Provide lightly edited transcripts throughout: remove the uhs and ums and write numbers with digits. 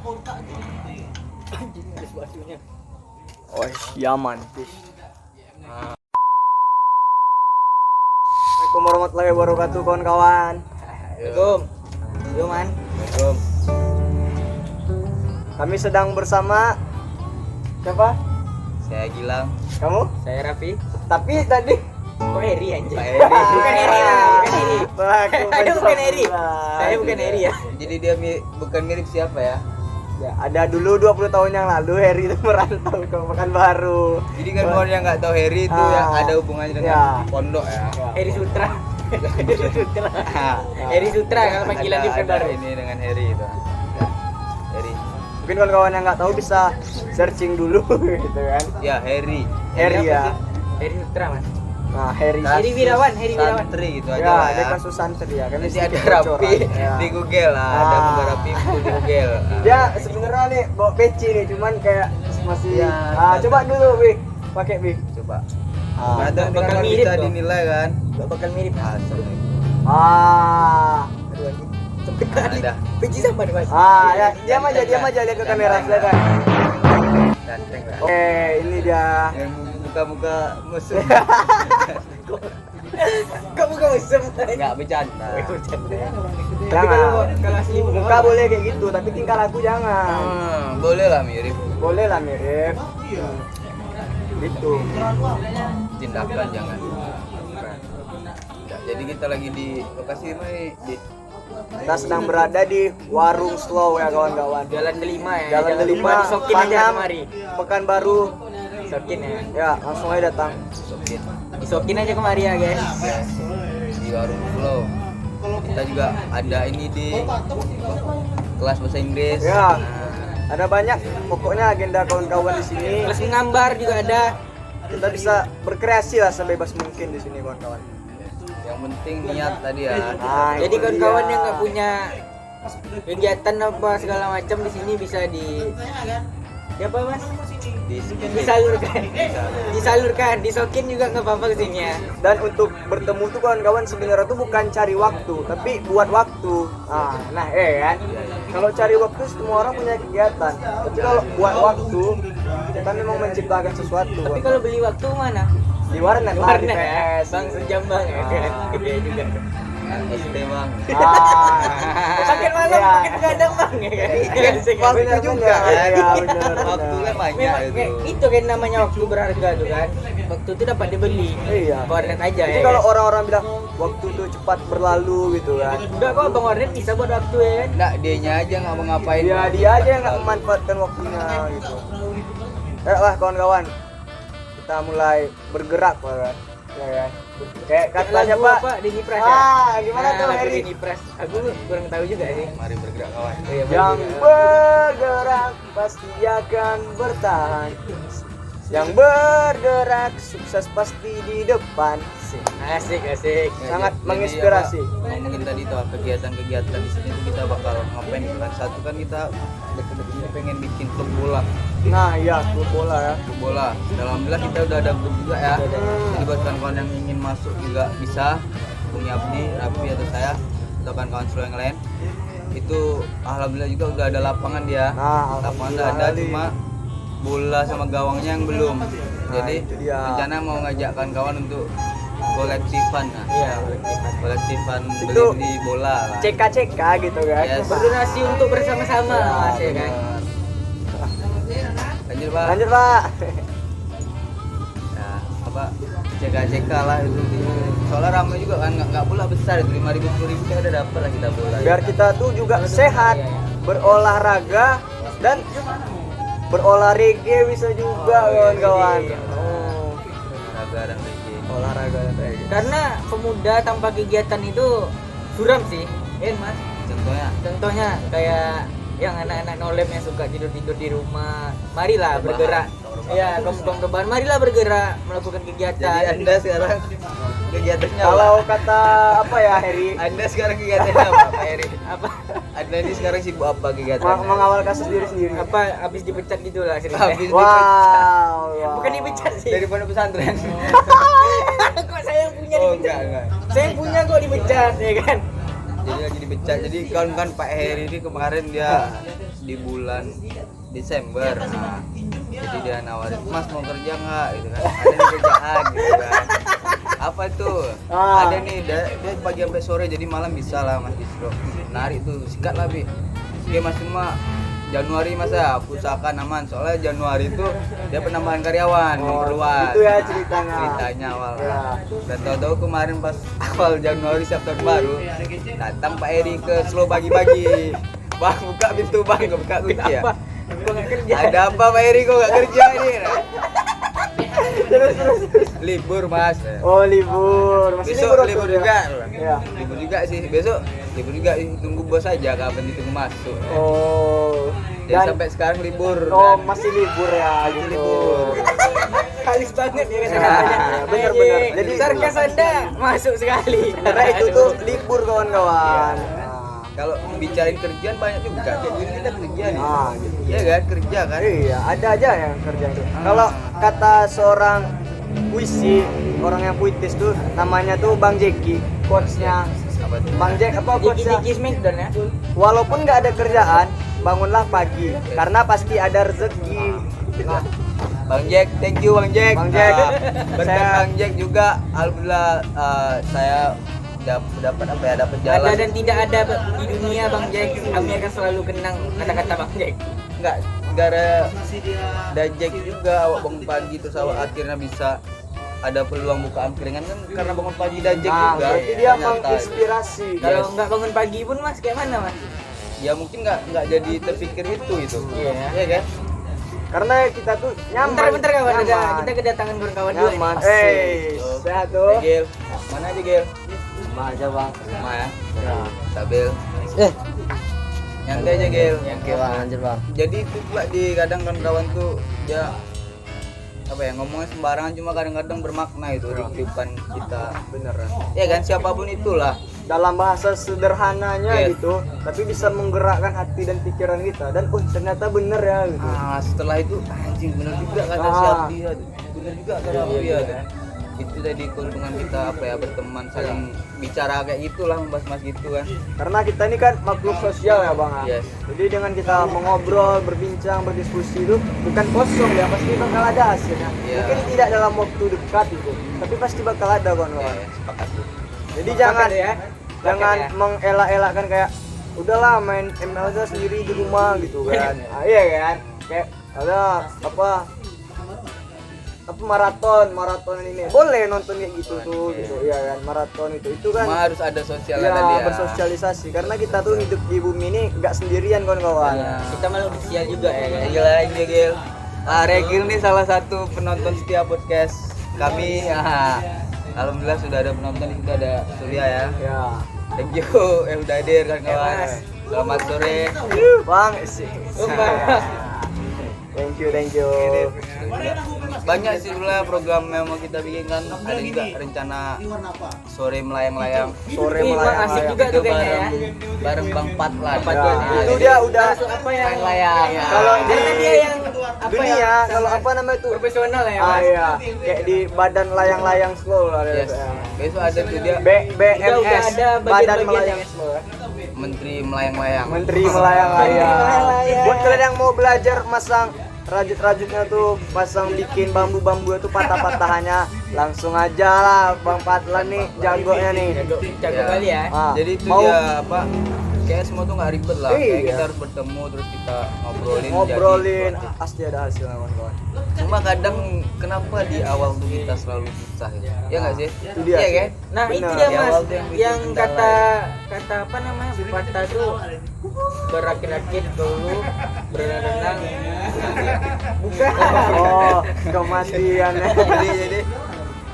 Oh, Yaman. Assalamualaikum warahmatullahi wabarakatuh kawan-kawan. Assalamualaikum. Yo man. Assalamualaikum. Kami sedang bersama siapa? Saya Gilang. Kamu? Saya Raffi. Tapi tadi Kok Heri anjing? Pak Heri. Bukan Heri lah, bukan Heri. Saya bukan Heri. Saya bukan Heri ya. Jadi dia bukan mirip siapa ya? Ya, ada dulu 20 tahun yang lalu Heri itu merantau ke Pekanbaru. Jadi kan kalau yang nggak tahu Heri itu yang ada hubungannya dengan Ya. pondok ya. Heri Sutra. Heri Sutra. Heri Sutra kalau panggilan di Ada Pekanbaru. ini dengan Heri itu. Ya. Heri. Mungkin kawan-kawan yang nggak tahu bisa searching dulu gitu kan. Ya Heri. Heri apa ya. sih? Heri Sutra mas. Nah, Heri. Heri Wirawan, Heri Wirawan. Santri gitu aja Ya, lah dia ya. kasus santri ya. Kan Nanti sedikit ada bocoran. Rapi Ya. di Google lah, ada Ah. muka Rapi itu di Google. Dia sebenarnya nih bawa peci nih, cuman kayak masih Ya, coba dulu, Wi. Pakai, Wi. Coba. Ah. Ada bakal kan mirip bisa dong. dinilai kan? Gak bakal mirip. Aduh anjing. Sampai tadi. Ada. Benci sama nih mas. Ya, diam aja lihat ke kamera silakan. Ganteng lah. Oke, ini dia. Yang muka-muka musuh. Kamu gak usah. Enggak bercanda. Tapi Jangan. kalau asli Muka boleh kayak gitu, tapi tingkah laku jangan. Boleh lah mirip. Boleh lah mirip. Gitu. Tindakan jangan. Ya, jadi kita lagi di lokasi ini di Kita sedang berada di warung slow ya kawan-kawan. Jalan Delima ya. Jalan Jangan Delima, lupa disokin aja Panam, kemari. Pekanbaru. Sokin ya. Ya, langsung aja datang. Sopin Disokin aja kemari ya guys. di warung Flow. Kita juga ada ini di kelas bahasa Inggris. Ya. Nah, Ada banyak pokoknya agenda kawan-kawan di sini. Kelas menggambar juga ada. Kita bisa berkreasi lah sebebas mungkin di sini kawan-kawan. yang penting niat tadi ya. Nah, Jadi itu kawan-kawan dia. yang nggak punya kegiatan apa segala macam di sini bisa di apa mas? Disalurkan, disokin juga nggak apa-apa kesini ya. Dan untuk bertemu tuh kawan-kawan sebenarnya tuh bukan cari waktu, tapi buat waktu. Nah, kan. Kalau cari waktu semua orang punya kegiatan. Tapi kalau buat waktu, kita memang menciptakan sesuatu. Tapi kalau beli waktu mana? Di warnet lah, di Warnet ya, PS. bang sejam bang ya kan? Gede juga. ST bang. Paket malam, Ya. paket begadang bang ya kan? Iya, Waktu Bener, juga bener. ya. Ya, bener, Waktu bener. kan banyak Memang itu. kayak itu kan namanya waktu berharga tuh kan. Waktu itu dapat dibeli. Iya. Warnet aja Jadi ya. kalau kan? orang-orang bilang waktu tuh cepat berlalu gitu kan. Udah kok bang warnet bisa buat waktu ya kan? Nggak, dianya aja nggak mau ngapain. Dia aja yang nggak memanfaatkan waktunya gitu. Lah kawan-kawan, kita mulai bergerak kan. Ya kan. Kayak kata Lagu siapa? apa? Denny Pras ya? Gimana tuh lagu Heri? Denny Pras. Aku kurang tahu juga sih. Mari bergerak kawan. Oh, iya, Yang bagus. bergerak pasti akan bertahan. Yang bergerak sukses pasti di depan. Asik, asik. Sangat Jadi menginspirasi. apa, ngomongin tadi tuh kegiatan-kegiatan di sini tuh kita bakal ngapain gitu kan. Satu kan kita deket-deket ini pengen bikin klub bola. Nah, iya, klub bola ya. Klub bola. Dan alhamdulillah kita udah ada grup juga ya. Jadi buat kawan-kawan yang ingin masuk juga bisa hubungi Abdi, Rapi atau saya atau kawan-kawan seluruh yang lain. Itu alhamdulillah juga udah ada lapangan dia. Nah, Lapangan udah ada, alhamdulillah. cuma bola sama gawangnya yang belum. Jadi itu dia. rencana mau ngajak kawan-kawan untuk kolektifan nah. Iya, Kolektifan Itu beli bola lah. CK gitu kan. Yes. berdonasi untuk bersama-sama mas ya kan. Lanjut Pak. Lanjut, Pak. Nah, apa CK lah itu. Soalnya ramai juga kan, nggak bola besar itu 5.000 10.000 kan udah dapat lah kita bola. Biar kita tuh juga sehat, berolahraga dan berolahraga bisa juga kawan-kawan. Oh, Olahraga dan reggae. olahraga dan olahraga. Karena pemuda tanpa kegiatan itu suram sih, mas. Contohnya Kayak yang anak-anak nolem yang suka tidur-tidur di rumah, marilah bergerak. Ya, kaum rebahan, marilah bergerak melakukan jadi kegiatan. Anda sekarang kegiatannya Kalau apa? kata apa ya Heri, Anda sekarang kegiatannya apa Pak Eri? Apa? Anda ini sekarang sibuk apa kegiatannya? mengawal kasus diri sendiri. Apa habis dipecat gitu lah Habis ceritanya. Wow. Bukan dipecat sih. dari pondok pesantren. Kok saya yang punya Oh dipecat? enggak. Saya yang punya kok dipecat ya kan. Jadi lagi dipecat. Jadi kawan-kawan Pak Heri ini kemarin dia di bulan Desember. Nah, jadi dia nawarin, Mas mau kerja nggak gitu kan, ada nih kerjaan gitu kan. Apa itu? Ada nih, dia pagi sampai sore, jadi malam bisa lah Mas distro. Menarik tuh, sikat lah Bi. Oke Mas, cuma Januari masa usahakan aman, soalnya Januari itu dia penambahan karyawan, memperluas. Itu ya ceritanya awal. Ya. Dan tahu-tahu kemarin pas awal Januari siap tahun baru, datang Pak Eri ke slow bagi-bagi. Bang, buka pintu bang, buka kunci ya. Gua nggak kerja. Ada apa Pak Eri kok nggak kerja ini? Terus. Libur Mas. Oh libur. Masih Besok libur ya? juga. Ya. Libur juga sih. Besok libur juga, tunggu bos aja kapan ditunggu masuk. Oh. Jadi sampai sekarang libur. Oh dan masih libur ya. masih gitu. libur. Halus banget ya Ya, kata-katanya. bener-bener. Jadi sarkas Anda masuk sekali. Karena itu tuh libur kawan-kawan. Kalau bicarain kerjaan banyak juga. Kayak gini kita kerja nih. Gitu. Iya kan, kerja kan. Iya, ada aja yang kerja itu. Kalau kata seorang puisi, orang yang puitis tuh namanya tuh Bang Jeki, coachnya. Apa tuh? Bang Jack apa coachnya? Dikis Smackdown ya. Walaupun nggak ada kerjaan, bangunlah pagi karena pasti ada rezeki. Nah, Bang Jack, thank you Bang Jack. Bang Jack. Berkat Saya- Bang Jack juga, alhamdulillah saya dapat apa ya, dapat jalan. Ada dan tidak ada di dunia Bang Jack. Kami akan selalu kenang kata-kata Bang Jack. Enggak, gara ada Jack juga awak bangun pagi terus awak akhirnya bisa ada peluang buka angkringan kan karena bangun pagi dan Jack Nah, juga. berarti dia ternyata. menginspirasi. Kalau Yes. nggak bangun pagi pun Mas kayak mana Mas? Ya mungkin nggak jadi terpikir itu. Iya. Iya kan? Karena kita tuh nyaman. Bentar kawan, nyaman. kita kedatangan kawan dua nih. Nyaman. Asik. Sehat tuh. Gil, mana aja Gil? Sama aja bang. Sama ya. Ya. Stabil. Nyantai aja Gil. Oke Bang, lanjut Bang. Jadi itu pula di kadang kawan tuh dia apa ya, ngomongnya sembarangan cuma kadang-kadang bermakna itu di kehidupan kita. Beneran. Ya kan, siapapun itulah. Dalam bahasa sederhananya Yes. gitu, tapi bisa menggerakkan hati dan pikiran kita. Dan ternyata bener ya gitu. Setelah itu anjing bener juga kata Ah. si Abdi ya. Bener juga kata Abdi ya. Itu tadi keuntungan kita apa ya, berteman saling bicara kayak gitulah, membahas gitu kan. Karena kita ini kan makhluk sosial ya bang. Yes. Jadi dengan kita mengobrol, berbincang, berdiskusi itu bukan kosong ya, pasti bakal ada hasilnya. Iya. Mungkin tidak dalam waktu dekat itu, tapi pasti bakal ada kawan-kawan. Ya, sepakat tuh. Jadi jangan ya. jangan ya. mengelak-elakkan kayak udahlah main ML aja sendiri di rumah gitu kan. Iya kan? Kayak ada apa maraton ini boleh nonton kayak gitu tuh gitu ya kan, maraton itu kan Cuma harus ada sosialnya ya, tadi ya. bersosialisasi karena kita tuh hidup di bumi ini nggak sendirian kawan-kawan. Iya. Kita malu sosial juga ya kan. Gila aja Gil. Regil nih salah satu penonton setiap podcast kami. Alhamdulillah sudah ada penonton, kita ada Surya ya. Ya Thank you udah hadir kan kawan. Mas. Selamat sore. bang sih. Thank you. Banyak sih sebenarnya program yang mau kita bikin kan. Ada juga rencana sore melayang-layang. Sore Wih, Bang, melayang asik juga tuh kayaknya ya. Bareng Bang Patlan. Ya, itu dia udah Apa yang layang. Kalau karena dia yang apa dunia ya, kalau apa namanya tuh profesional ya ah Mas. iya kayak di badan layang-layang slow ada Yes. Besok ada tuh dia BMS Udah ada badan bagian-bagian melayang ya. slow ya. Menteri melayang-layang. Menteri melayang-layang. melayang-layang. Buat kalian yang mau belajar masang rajut-rajutnya tuh, pasang bikin bambu-bambu itu patah-patahannya, langsung aja lah Bang Patlan nih jagonya nih. Jago Ya. kali ya. Ah, Jadi itu mau dia apa? Kayak semua tuh nggak ribet lah. Kayak Iya. kita harus bertemu terus kita ngobrolin pasti ada hasil kawan-kawan. Cuma kadang kenapa di awal tuh kita selalu susah ya? Ya nggak sih? Itu dia. Iya kan? Nah, Benar. itu dia Di Mas, awal tuh yang bikin yang kendala kata apa namanya? Pepatah tuh berakit-akit dulu, berenang-renang. Bukan. Oh, kematian ya. Jadi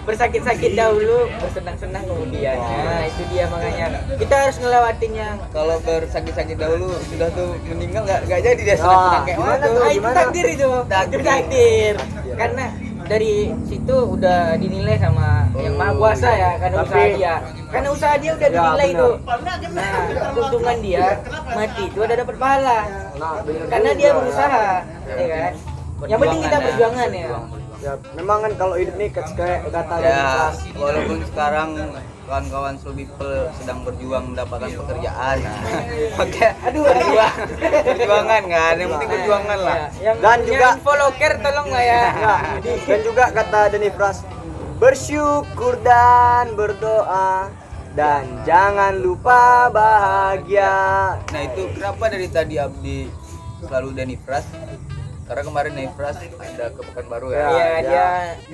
Bersakit-sakit dahulu, bersenang-senang kemudian. Nah, itu dia makanya kita harus ngelewatin yang kalau bersakit-sakit dahulu sudah tuh meninggal nggak jadi dia Ah, senang kayak gimana mana tuh? tuh? itu Gimana? takdir itu. Takdir. Itu takdir. Karena dari situ udah dinilai sama yang maha kuasa ya, karena Tapi- usaha dia. Karena usaha dia udah Ya, dinilai benar. itu. Nah, keuntungan dia mati itu ada dapat pahala. Nah, bener Karena juga, dia ya. berusaha, ya kan? Yang penting kita perjuangan ya. Ya, memang kan kalau hidup nih kayak kata Ya, walaupun sekarang kawan-kawan slow people sedang berjuang mendapatkan pekerjaan. Nah, oke, perjuangan kan, yang penting perjuangan lah. Dan juga info loker tolong lah ya. Nah, dan juga kata Denny Pras, bersyukur dan berdoa dan jangan lupa bahagia. Nah itu kenapa dari tadi Abdi selalu Denny Pras? Karena kemarin Denny Pras ada ke Pekanbaru ya. Iya, ya. dia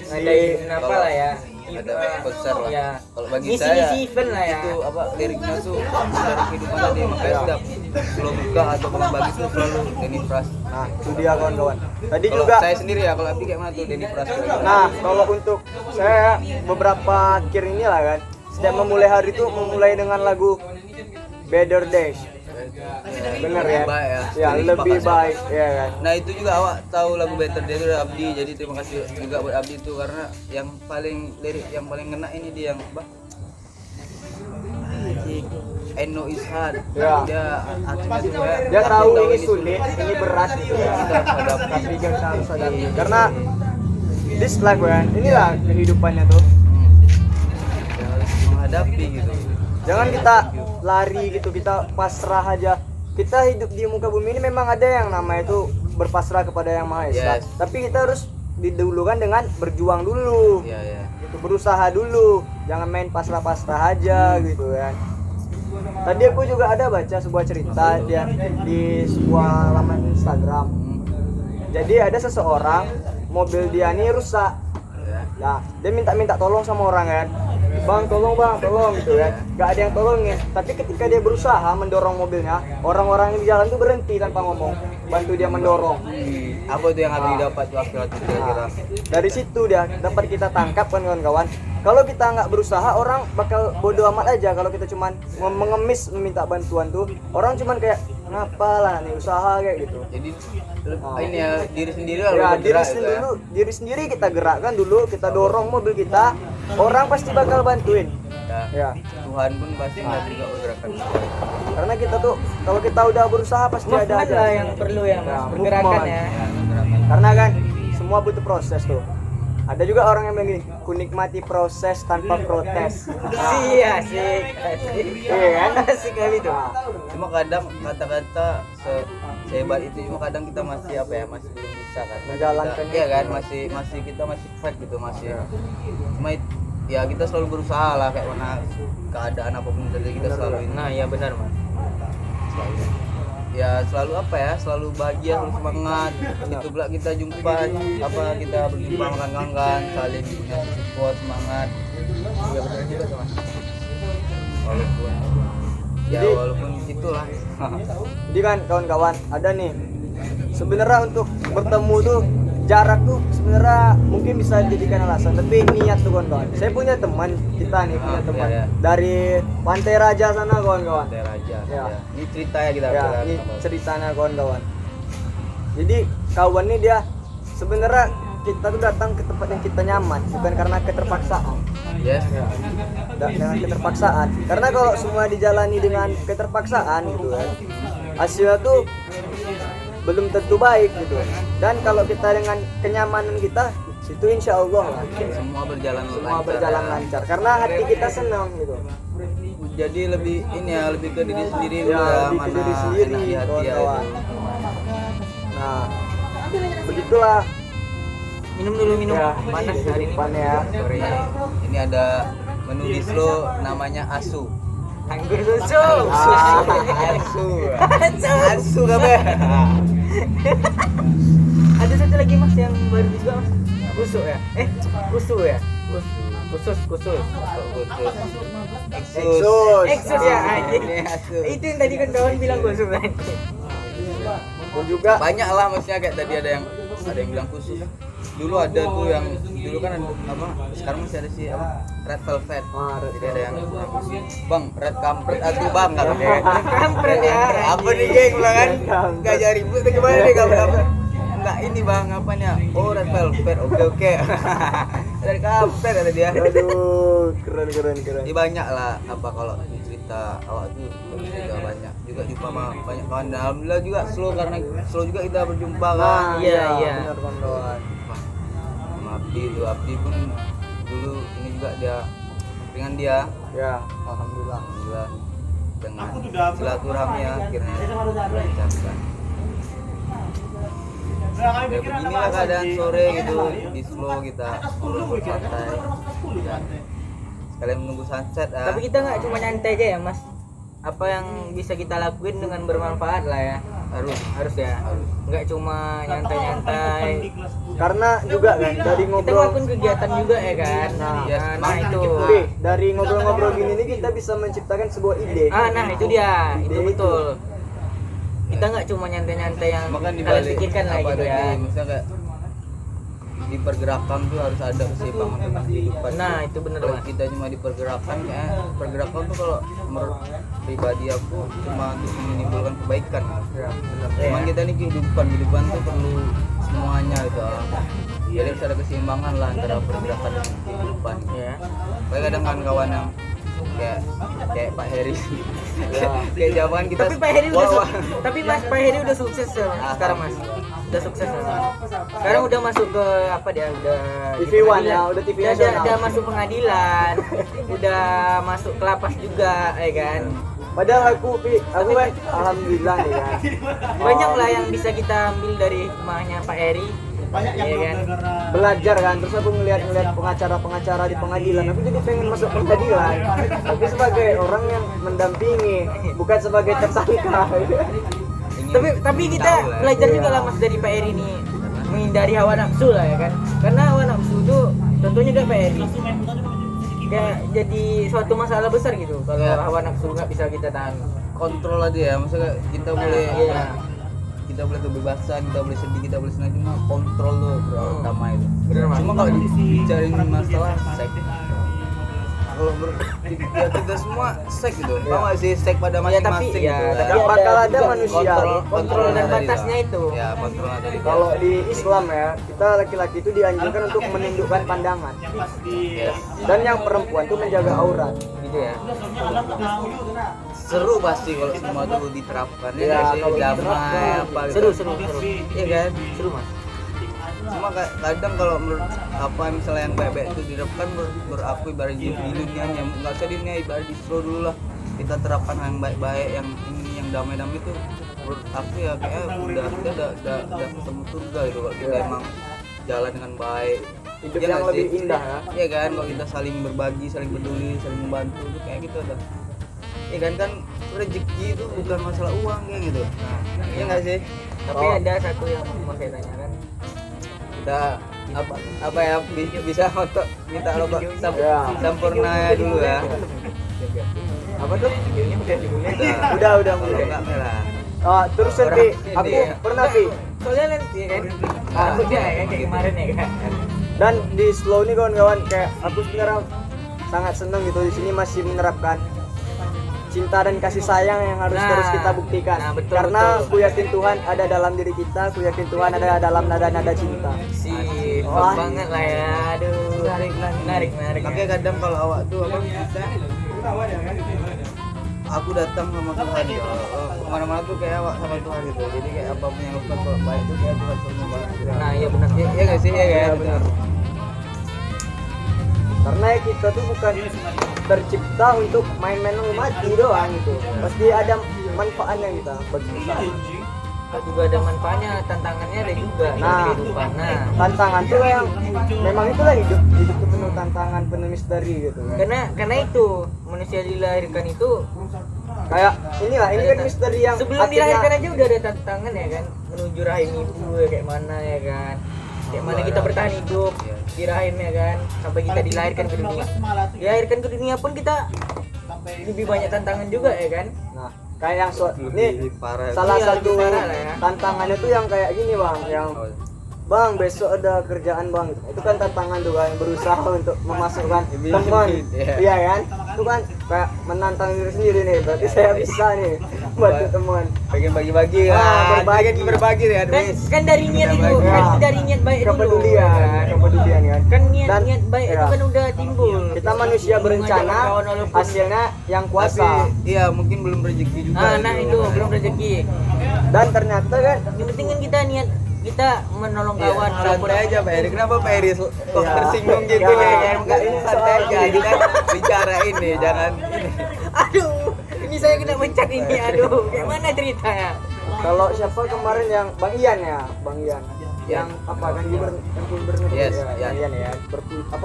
ngadain apa Kalau lah ya. ada konser lah. Iya. Kalau bagi Ngisi-ngisi saya event lah ya. itu apa liriknya tuh dari kehidupan tadi, makanya setiap belum buka atau belum bagi itu selalu Denny Pras. Nah, itu dia kawan-kawan. Tadi Kalau juga saya sendiri ya, kalau Abdi kayak mana tuh Denny Pras? nah, kalau untuk saya beberapa akhir ini lah kan, setiap memulai hari itu memulai dengan lagu Better Days. Bener ya? Baik ya. Ya, Jadi lebih sepakat. baik ya kan. Nah itu juga awak tahu lagu Better Day itu dari Abdi, jadi terima kasih juga buat Abdi itu karena yang paling lirik yang paling ngena ini dia yang apa? I know it's hard. Ya. Dia artinya tuh kayak Dia tapi tahu tahu ini sulit, ini berat gitu ya. kita harus hadapi. Tapi kita harus hadapi. Karena this life kan, inilah kehidupannya tuh. Ya, harus menghadapi gitu. Jangan kita lari gitu, kita pasrah aja. Kita hidup di muka bumi ini memang ada yang namanya itu berpasrah kepada Yang Maha Esa. Yes. Tapi kita harus didahulukan dengan berjuang dulu. Iya ya. Gitu, berusaha dulu. Jangan main pasrah-pasrah aja gitu kan. Tadi aku juga ada baca sebuah cerita dia di sebuah laman Instagram. Jadi ada seseorang mobil dia nih rusak. Ya. Nah, dia minta tolong sama orang kan. Bang, tolong gitu kan. Gak ada yang tolongin. Tapi ketika dia berusaha mendorong mobilnya, orang-orang yang di jalan tuh berhenti tanpa ngomong, bantu dia mendorong. Apa tuh yang Abdi dapat waktu itu kira-kira? Dari situ dia dapat kita tangkap kan kawan-kawan. Kalau kita nggak berusaha, orang bakal bodoh amat aja. Kalau kita cuman mengemis meminta bantuan tuh, orang cuman kayak ngapalah nih usaha kayak gitu. Jadi ini ya diri sendiri lah Ya, bergerak gitu ya. diri sendiri kita gerakkan dulu, kita dorong mobil kita, orang pasti bakal bantuin. Ya. Tuhan pun pasti melihat juga pergerakan kita. Karena kita tuh kalau kita udah berusaha pasti ada Movement aja lah yang perlu ya, Mas. Pergerakan movement. ya. Karena kan semua butuh proses tuh. Ada juga orang yang bilang gini, ku nikmati proses tanpa protes. Iya, asik. Iya kan? Asik kali tuh. Cuma kadang kata-kata sehebat itu cuma kadang kita masih apa ya, masih belum bisa kan Menjalankan iya kan, masih kita masih fake gitu, masih cuma ya kita selalu berusaha lah kayak mana keadaan apapun terjadi kita selalu ini Nah, iya benar, Mas. ya selalu apa ya, selalu bahagia, selalu semangat. Itu pula kita jumpa apa, kita berjumpa makan kangen, saling punya support, semangat. Ya benar juga tuh Mas. Walaupun walaupun itulah. Jadi kan kawan-kawan, ada nih. Sebenarnya untuk bertemu tuh jarak tuh sebenarnya mungkin bisa dijadikan alasan, tapi niat tuh kawan-kawan. Saya punya teman, kita nih punya teman iya. dari Pantai Raja sana kawan-kawan. Pantai Raja. Ya. Ya. Ini cerita ya kita Ya, bilang ini apa. ceritanya kawan-kawan. Jadi kawan ini dia sebenarnya kita tuh datang ke tempat yang kita nyaman, bukan karena keterpaksaan. Yes. Dengan keterpaksaan. Karena kalau semua dijalani dengan keterpaksaan gitu kan, hasilnya tuh belum tentu baik gitu. Dan kalau kita dengan kenyamanan kita, itu insya Allah lah, Semua berjalan semua lancar, berjalan ya. lancar. Karena hati kita senang gitu. Jadi lebih ini ya, lebih ke diri sendiri Ya, dulu ya, lebih ke mana diri sendiri, enak di hati ya. kawan-kawan. Nah, begitulah. Minum dulu, minum. Ya, Panas hari ini. depannya ya. Sorry, ini ada menu distro namanya Asu. Anggur susu. Asu. Asu kabe. Ada satu lagi Mas yang baru juga Mas. Kusuk ya? Kusu ya? Khusus. Khusus. Exos. Exos ya, anjing. Ini Asu. Itu yang tadi kan kawan bilang khusus kan. Dan juga Banyak lah maksudnya, kayak tadi ada yang bilang khusus. Dulu ada tuh yang dulu kan ada, apa, sekarang masih ada sih apa, red velvet. Jadi ada yang bang red kampret aku bang kata dia. Kampret ya. Apa nih geng bilang kan? Gak jadi ribut tuh gimana nih kampret? Enggak ini bang apanya? Oh red velvet. Oke. Dari kampret kata dia. aduh, keren. Jadi banyak lah apa kalau cerita awak tuh juga banyak juga jumpa sama banyak kawan. Dan alhamdulillah juga slow, karena slow juga kita berjumpa kan. Nah, Iya. benar kawan-kawan. Sama Abdi pun dulu ini juga dia dengan dia. Ya, alhamdulillah. Alhamdulillah dengan silaturahmi akhirnya dilancarkan. Ya beginilah keadaan sore gitu di slow kita ngobrol santai. Ya, sekalian menunggu sunset. Tapi kita nggak cuma nyantai aja ya Mas. Apa yang bisa kita lakuin dengan bermanfaat lah ya. Harus ya. Nggak cuma nyantai-nyantai. Karena juga kan dari Kita ngobrol ngelakuin kegiatan juga ya kan. Nah itu. Oke, dari ngobrol-ngobrol gini nih kita bisa menciptakan sebuah ide. Nah itu dia. Itu Ide betul. Kita nggak cuma nyantai-nyantai yang Makan di kalian balik pikirkan lah apa gitu ya. tadi, misalnya kayak di pergerakan tuh harus ada keseimbangan tentang kehidupan. Nah itu bener Kalau Mas. kita cuma di pergerakan, kayak pergerakan tuh kalau menurut pribadi aku cuma untuk menimbulkan kebaikan. Ya, benar. Cuman kita nih kehidupan tuh perlu semuanya gitu. Jadi harus ada keseimbangan lah antara pergerakan dan kehidupan. Ya. Kayak kadang kawan-kawan yang kayak Pak Heri, kayak zaman kita. Tapi Pak Heri udah Wah, tapi Mas Pak Heri udah sukses sekarang Mas. Udah sukses sekarang udah masuk ke apa dia udah di TV One pengadilan. ya, udah TV Udah nasional. udah masuk pengadilan, udah masuk ke lapas juga ya kan. Padahal aku kan alhamdulillah nih kan. Banyak lah yang bisa kita ambil dari hikmahnya Pak Heri. Ya kan. Belajar kan, terus aku ngeliat pengacara di pengadilan, aku jadi pengen masuk pengadilan, tapi sebagai orang yang mendampingi, bukan sebagai tersangka. Tapi kita tahu lah. belajar Iya. juga lah Mas dari Pak Heri nih menghindari hawa nafsu lah ya kan. Karena hawa nafsu itu contohnya kayak Pak Heri. Kayak jadi suatu masalah besar gitu kalau Ya. hawa nafsu nggak bisa kita tahan. kontrol aja ya, maksudnya kita boleh Iya. kita boleh kebebasan, kita boleh sedih, kita boleh senang, cuma kontrol tuh pertama itu. Bener, Mas. Cuma kalau dibicarain masalah seks, kalau kita semua seks gitu, tau gak sih seks pada Ya, masing-masing tapi ya, gitu. tapi Gak bakal ada juga manusia. kontrol dan tadi batasnya lah. itu. Ya kontrol tadi. Kalau di Islam ya, kita laki-laki itu dianjurkan untuk menundukkan pandangan, Yes. dan yang perempuan tuh menjaga aurat. Gitu ya. Seru pasti kalau semua tuh diterapkan Iya, ya, nggak sih? kalau Damai diterapkan. apa gitu. Seru. Iya kan? Seru Mas. Cuma kadang kalau menurut apa misalnya yang baik-baik itu diterapkan beraku ibarat di dunianya, nggak usah di dunia, ibarat di slow dulu lah, kita terapkan yang baik-baik, yang ini yang damai-damai itu menurut aku ya kayak kita udah ketemu surga gitu kalau kita emang jalan dengan baik. Hidup Iya yang nggak lebih sih? indah ya. Iya kan, kalau kita saling berbagi, saling peduli, saling membantu itu kayak gitu ada. Iya kan rezeki itu bukan masalah uang kayak gitu. Iya nggak sih? Tapi ada satu yang mau saya tanyakan. Kita apa ya bisa untuk minta rokok Ya. sempurna ya dulu ya. Apa tuh? Udah Udah mulai. rokok merah. Terus Orang nanti ini aku ya. pernah Pi, Soalnya nanti ya kan. Aku ya kan kayak kemarin ya kan. dan di slow nih kawan-kawan, kayak aku sebenarnya sangat seneng gitu di sini masih menerapkan cinta dan kasih sayang yang harus Nah, terus kita buktikan. nah, betul, Karena betul. aku yakin Tuhan ada dalam diri kita, aku yakin Tuhan ada dalam nada-nada cinta. Sip Wah. banget lah ya. Aduh. Menarik. Makanya kadang kalau awak tuh apa kita aku datang sama Tuhan ya. Kemana-mana tuh kayak awak sama Tuhan gitu. Jadi kayak apapun yang lakukan kalau baik itu kayak Tuhan selalu membantu. Nah, iya benar. Iya nggak sih? Iya Iya, kan? benar. Karena ya kita tuh bukan tercipta untuk main-main mati doang gitu. Pasti ada manfaatnya kita bagi kita. Juga ada manfaatnya, tantangannya ada juga dalam Nah. kehidupan. Nah, Tantangan tuh yang memang itulah hidup tuh penuh tantangan, penuh misteri gitu kan. karena itu manusia dilahirkan itu Kayak inilah, ini kan misteri yang sebelum dilahirkan aja udah ada tantangan ya kan, menuju rahim ibu ya kayak mana ya kan, kayak mana kita bertahan hidup di rahim ya kan, sampai kita dilahirkan ke dunia. Dilahirkan ke dunia pun kita lebih banyak tantangan juga ya kan. Nah, kayak yang nih parah. salah Iya, satu lebih parah lah ya. tantangannya tuh yang kayak gini bang, yang bang besok ada kerjaan bang, itu kan tantangan tuh kan, berusaha untuk memasukkan teman, iya kan, itu kan kayak menantang diri sendiri nih, berarti saya bisa nih bantu teman. Pengen bagi-bagi ya. Berbagi ya. Kan dari niat itu, Ya. kan dari niat baik dulu. Kepedulian kan. Kan Dan- niat baik itu ya. kan udah timbul. Kita manusia berencana, Mengajak kawan walaupun- hasilnya yang Tapi kuasa. iya mungkin belum rezeki juga. Nah itu belum rezeki. Dan ternyata kan Yang penting kan kita niat kita menolong Iya, kawan santai aja Pak Eri. Kenapa Pak Eri kok Iya. tersinggung gitu Iya. ya kan? Enggak, Ini santai soal aja. gini. Kita bicara ini, jangan ini. Aduh, ini saya kena mencat ini. Aduh, gimana ceritanya? Kalau siapa kemarin yang Bang Ian ya, Bang Ian. Yang apa kan gubernur Yes, ya, Ian. Ian ya,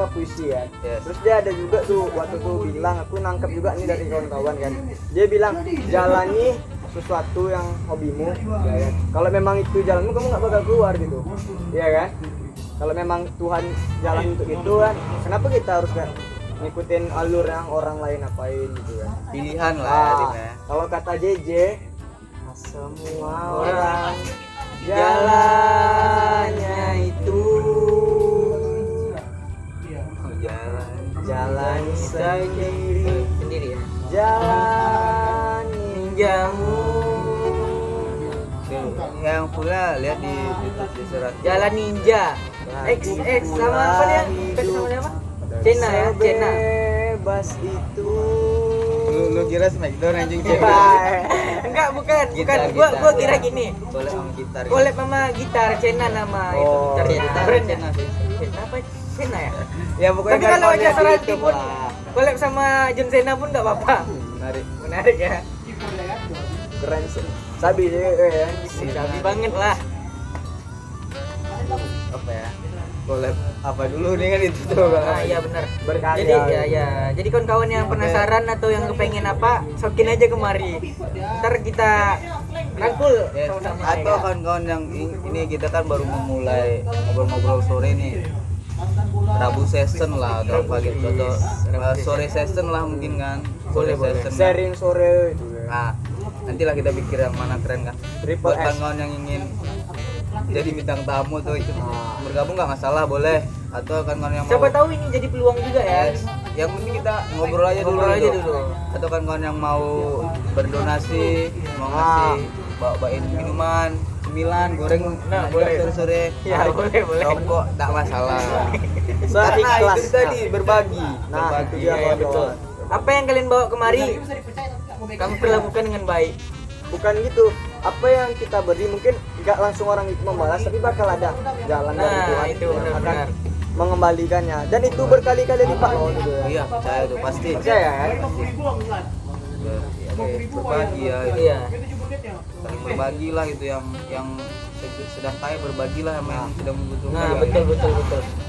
puisi ya. Yes. Terus dia ada juga tuh waktu tuh bilang, aku nangkep juga nih dari kawan-kawan kan. Dia bilang jalani sesuatu yang hobimu, ya kan. Kalau memang itu jalanmu, kamu nggak bakal keluar gitu, ya kan. Kalau memang Tuhan jalan untuk itu kan, kenapa kita harus kayak ngikutin alur yang orang lain apain gitu kan. Pilihan lah Ah, Timnya. kalau kata JJ, semua orang jalannya itu jalan sendiri, Sendiri ya. jalan ninjamu. Yang pula lihat di YouTube di Serat. Jalan Ninja. XX sama apa dia? Sama siapa? Cena ya, Cena. Bebas itu. Lu kira Smackdown anjing cewek. Enggak, bukan. Gitar, Gua gitar. kira gini. Boleh sama gitar. Collab sama gitar Cena nama itu Oh, gitarnya. Cena, Brand Cena sih. Cena apa? Cena ya? Ya pokoknya Tapi kalau kawan-kawannya aja di Sarati YouTube pun lah. collab sama John Cena pun enggak apa-apa. Menarik. Menarik ya. Keren sih. Sabi ya. Sabi banget lah. Apa ya? Collab apa dulu nih kan itu tuh kalau Ah iya benar. Berkarya. Jadi ya. Jadi kawan-kawan yang penasaran atau yang kepengen apa, sokin aja kemari. Ntar kita rangkul Yes. sama-sama. Atau ya kan? kawan-kawan yang ini kita kan baru memulai ngobrol-ngobrol sore nih. Rabu session lah atau pagi atau sore session lah mungkin kan. Sore Boleh. session. Sharing sore itu ya. Nah, nantilah kita pikir yang mana keren kan. Triple Buat S. kawan-kawan yang ingin jadi bintang tamu tuh itu Ah. bergabung nggak masalah boleh atau kawan-kawan yang Siapa mau tahu ini jadi peluang juga ya. Yes. Yang penting kita ngobrol aja dulu. Ngobrol aja gitu. dulu. Atau kawan-kawan yang mau berdonasi, mau ngasih bawain minuman, cemilan, goreng, Nah, boleh. sore-sore. Ya, boleh. Rokok tak masalah. Karena Seikhlas. itu tadi berbagi. Nah, berbagi. itu dia Iya, betul. Apa yang kalian bawa kemari, kami perlakukan dengan baik. Bukan gitu, apa yang kita beri mungkin nggak langsung orang itu membalas, tapi bakal ada jalan dari Nah, Tuhan itu yang akan benar-benar. mengembalikannya, dan itu berkali-kali lipat loh gitu ya. Iya, percaya tuh pasti. Percaya kan? Berbagi ya. Itu. Iya. Saling berbagi lah gitu yang sedang kaya berbagilah sama yang sedang membutuhkan. Nah, ya. betul.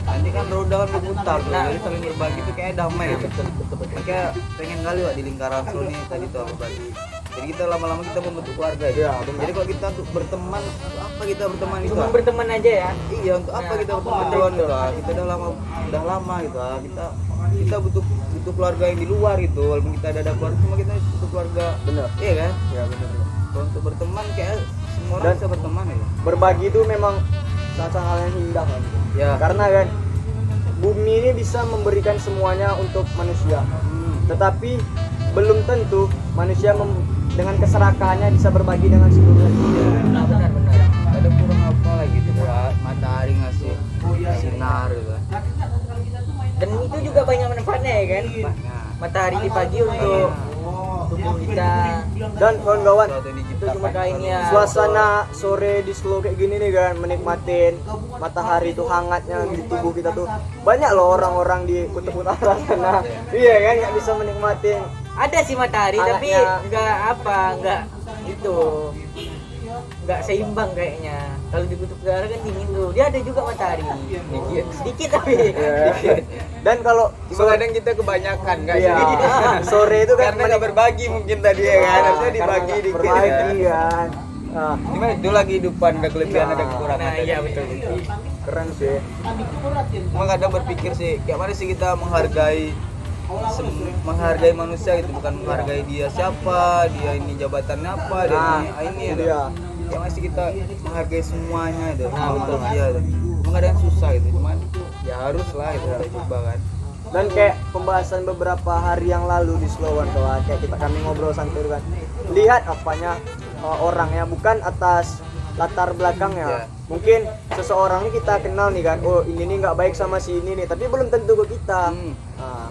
Nanti kan roda kan berputar tuh. Nah. Jadi saling berbagi tuh kayak damai gitu. Betul. Kayak pengen kali Wak, di lingkaran Sony tadi tuh berbagi. Jadi kita lama-lama kita membentuk keluarga ya. Iya, benar. Jadi kalau kita untuk berteman, untuk apa kita berteman itu? Cuma ah? berteman aja ya. Iya, untuk apa Nah, kita berteman kawan gitu? ah? Kita udah lama gitu. ah. Kita butuh keluarga yang di luar gitu. Walaupun kita ada keluarga, cuma kita butuh keluarga. Bener. Iya kan? Ya benar. Kalau untuk berteman kayak semua orang Dan- bisa berteman ya. Berbagi itu memang salah hal yang indah kan. Ya. Karena kan bumi ini bisa memberikan semuanya untuk manusia, tetapi belum tentu manusia dengan keserakahannya bisa berbagi dengan seluruh dunia. Nah, benar. Ada kurang apa lagi gitu, matahari ngasih sinar gitu. Dan itu juga banyak manfaatnya ya kan. Banyak. Matahari di pagi untuk tubuh kita. Dan kawan-kawan, Sesuatu yang Itu diciptakan cuma kainnya. suasana sore di slow kayak gini nih kan, menikmatin matahari itu hangatnya di tubuh kita tuh. Banyak loh orang-orang di kutub utara sana, iya kan, nggak bisa menikmatin. Ada sih matahari tapi Anaknya- enggak itu. Enggak seimbang kayaknya. Kalau di kutub utara kan dingin tuh. Dia ada juga matahari. Sedikit tapi. Iya. Dan kalau Cuma kadang kita kebanyakan kan. iya, sore itu kan Karena nggak berbagi mungkin tadi ya kan. Harusnya dibagi karena dikit berbagi ya. kan. Nah, Cuma itu lagi hidupan, ada kelebihan ada kekurangan. Nah, iya betul. keren sih. Cuma kadang berpikir sih, kayak mana sih kita menghargai manusia gitu, bukan menghargai dia siapa, dia ini jabatannya apa, dia ini itu gitu. dia. Kayak masih kita menghargai semuanya itu, Nah, sama betul. manusia itu. Emang ada yang susah itu, cuman ya harus lah itu kita coba kan. Dan kayak pembahasan beberapa hari yang lalu di Slowan kawan, kayak kami ngobrol santai kan. Lihat apanya orangnya, bukan atas latar belakangnya. Ya. Mungkin seseorang ini kita kenal nih kan, oh ini nih nggak baik sama si ini nih, tapi belum tentu ke kita. Nah,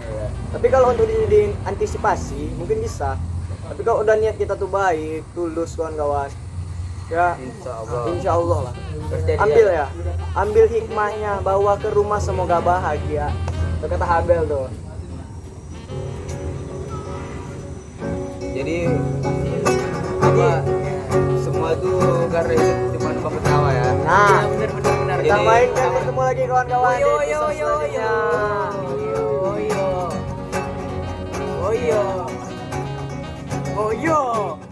tapi kalau untuk diantisipasi mungkin bisa. Tapi kalau udah niat kita tuh baik, tulus kawan-kawan, Ya, insya Allah lah. Terjadi Ambil ya, ambil hikmahnya, bawa ke rumah semoga bahagia. Itu kata Habel tuh. Jadi apa semua tuh karena itu cuma numpang ketawa ya. Nah, benar. kita Jadi- mainkan ketemu lagi kawan-kawan di Yo yo episode yo selanjutnya. yo yo yo yo yo.